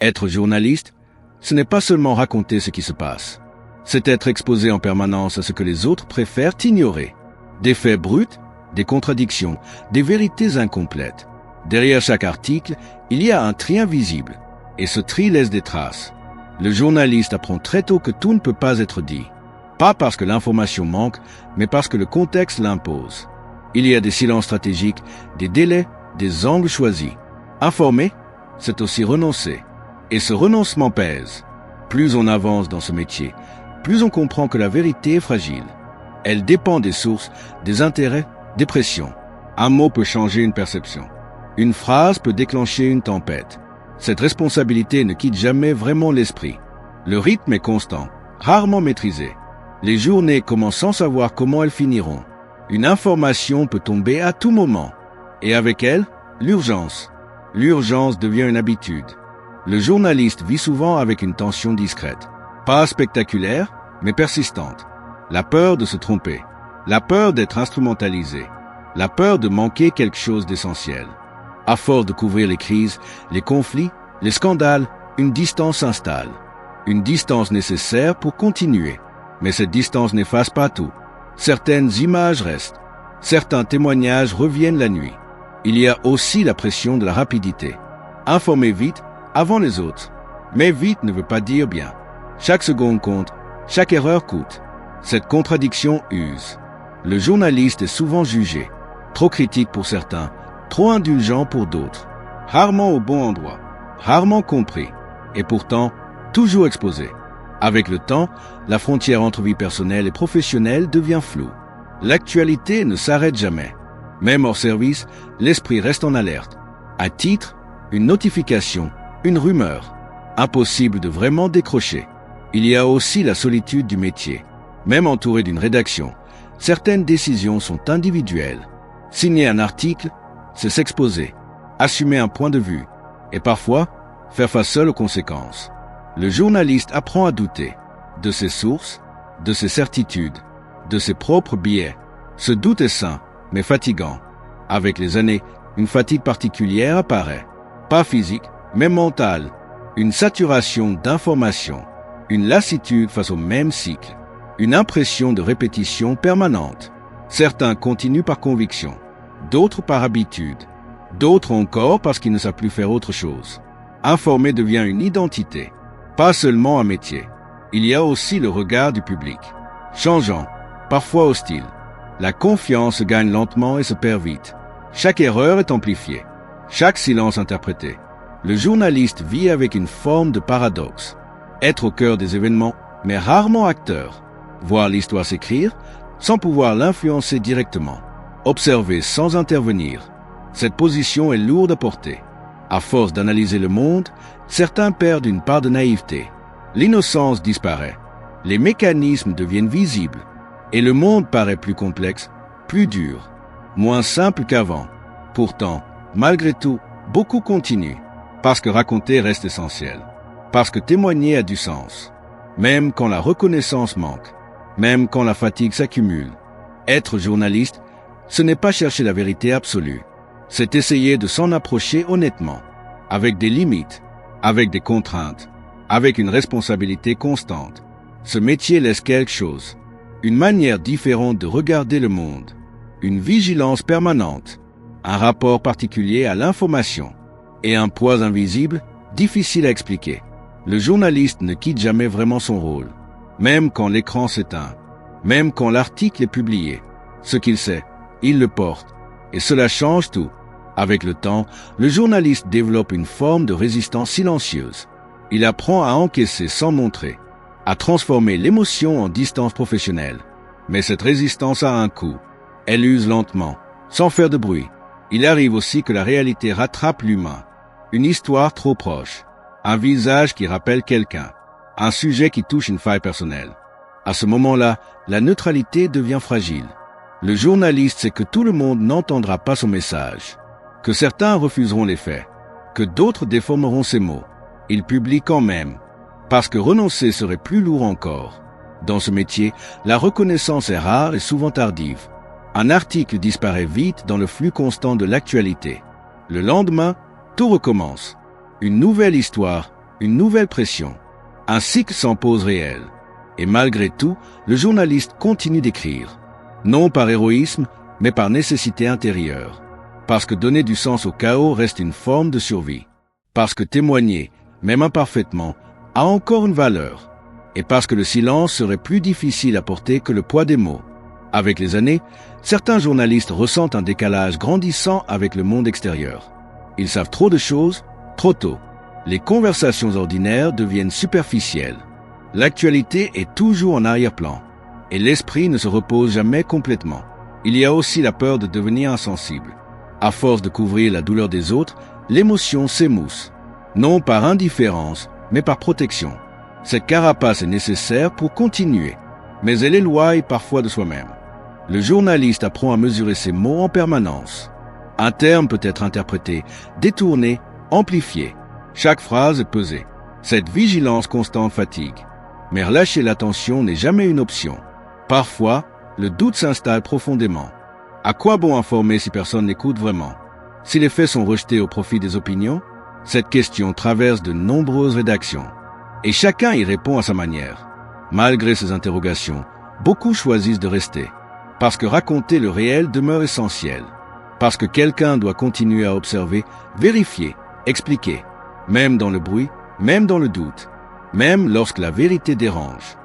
Être journaliste, ce n'est pas seulement raconter ce qui se passe. C'est être exposé en permanence à ce que les autres préfèrent ignorer. Des faits bruts, des contradictions, des vérités incomplètes. Derrière chaque article, il y a un tri invisible, et ce tri laisse des traces. Le journaliste apprend très tôt que tout ne peut pas être dit. Pas parce que l'information manque, mais parce que le contexte l'impose. Il y a des silences stratégiques, des délais, des angles choisis. Informer, c'est aussi renoncer. Et ce renoncement pèse. Plus on avance dans ce métier, plus on comprend que la vérité est fragile. Elle dépend des sources, des intérêts, des pressions. Un mot peut changer une perception. Une phrase peut déclencher une tempête. Cette responsabilité ne quitte jamais vraiment l'esprit. Le rythme est constant, rarement maîtrisé. Les journées commencent sans savoir comment elles finiront. Une information peut tomber à tout moment. Et avec elle, l'urgence. L'urgence devient une habitude. Le journaliste vit souvent avec une tension discrète. Pas spectaculaire, mais persistante. La peur de se tromper. La peur d'être instrumentalisé. La peur de manquer quelque chose d'essentiel. À force de couvrir les crises, les conflits, les scandales, une distance s'installe. Une distance nécessaire pour continuer. Mais cette distance n'efface pas tout. Certaines images restent. Certains témoignages reviennent la nuit. Il y a aussi la pression de la rapidité. Informer vite, avant les autres. Mais vite ne veut pas dire bien. Chaque seconde compte, chaque erreur coûte. Cette contradiction use. Le journaliste est souvent jugé. Trop critique pour certains, trop indulgent pour d'autres. Rarement au bon endroit, rarement compris. Et pourtant, toujours exposé. Avec le temps, la frontière entre vie personnelle et professionnelle devient floue. L'actualité ne s'arrête jamais. Même hors service, l'esprit reste en alerte. À titre, une notification, une rumeur. Impossible de vraiment décrocher. Il y a aussi la solitude du métier. Même entouré d'une rédaction, certaines décisions sont individuelles. Signer un article, c'est s'exposer, assumer un point de vue, et parfois, faire face seul aux conséquences. Le journaliste apprend à douter de ses sources, de ses certitudes, de ses propres biais. Ce doute est sain, mais fatigant. Avec les années, une fatigue particulière apparaît. Pas physique, mais mentale. Une saturation d'informations. Une lassitude face au même cycle. Une impression de répétition permanente. Certains continuent par conviction, d'autres par habitude, d'autres encore parce qu'ils ne savent plus faire autre chose. Informer devient une identité, pas seulement un métier. Il y a aussi le regard du public, changeant, parfois hostile. La confiance gagne lentement et se perd vite. Chaque erreur est amplifiée, chaque silence interprété. Le journaliste vit avec une forme de paradoxe. Être au cœur des événements, mais rarement acteur. Voir l'histoire s'écrire, sans pouvoir l'influencer directement. Observer sans intervenir. Cette position est lourde à porter. À force d'analyser le monde, certains perdent une part de naïveté. L'innocence disparaît. Les mécanismes deviennent visibles. Et le monde paraît plus complexe, plus dur, moins simple qu'avant. Pourtant, malgré tout, beaucoup continuent. Parce que raconter reste essentiel. Parce que témoigner a du sens. Même quand la reconnaissance manque. Même quand la fatigue s'accumule. Être journaliste, ce n'est pas chercher la vérité absolue. C'est essayer de s'en approcher honnêtement, avec des limites, avec des contraintes, avec une responsabilité constante. Ce métier laisse quelque chose, une manière différente de regarder le monde, une vigilance permanente, un rapport particulier à l'information et un poids invisible, difficile à expliquer. Le journaliste ne quitte jamais vraiment son rôle. Même quand l'écran s'éteint, même quand l'article est publié. Ce qu'il sait, il le porte. Et cela change tout. Avec le temps, le journaliste développe une forme de résistance silencieuse. Il apprend à encaisser sans montrer, à transformer l'émotion en distance professionnelle. Mais cette résistance a un coût. Elle use lentement, sans faire de bruit. Il arrive aussi que la réalité rattrape l'humain. Une histoire trop proche. Un visage qui rappelle quelqu'un. Un sujet qui touche une faille personnelle. À ce moment-là, la neutralité devient fragile. Le journaliste sait que tout le monde n'entendra pas son message, que certains refuseront les faits, que d'autres déformeront ses mots. Il publie quand même, parce que renoncer serait plus lourd encore. Dans ce métier, la reconnaissance est rare et souvent tardive. Un article disparaît vite dans le flux constant de l'actualité. Le lendemain, tout recommence. Une nouvelle histoire, une nouvelle pression. Un cycle s'impose réel. Et malgré tout, le journaliste continue d'écrire. Non par héroïsme, mais par nécessité intérieure. Parce que donner du sens au chaos reste une forme de survie. Parce que témoigner, même imparfaitement, a encore une valeur. Et parce que le silence serait plus difficile à porter que le poids des mots. Avec les années, certains journalistes ressentent un décalage grandissant avec le monde extérieur. Ils savent trop de choses, trop tôt. Les conversations ordinaires deviennent superficielles. L'actualité est toujours en arrière-plan. Et l'esprit ne se repose jamais complètement. Il y a aussi la peur de devenir insensible. À force de couvrir la douleur des autres, l'émotion s'émousse. Non par indifférence, mais par protection. Cette carapace est nécessaire pour continuer, mais elle éloigne parfois de soi-même. Le journaliste apprend à mesurer ses mots en permanence. Un terme peut être interprété, détourné, amplifié. Chaque phrase est pesée. Cette vigilance constante fatigue. Mais relâcher l'attention n'est jamais une option. Parfois, le doute s'installe profondément. À quoi bon informer si personne n'écoute vraiment? Si les faits sont rejetés au profit des opinions? Cette question traverse de nombreuses rédactions. Et chacun y répond à sa manière. Malgré ces interrogations, beaucoup choisissent de rester. Parce que raconter le réel demeure essentiel. Parce que quelqu'un doit continuer à observer, vérifier, expliquer. Même dans le bruit, même dans le doute. Même lorsque la vérité dérange.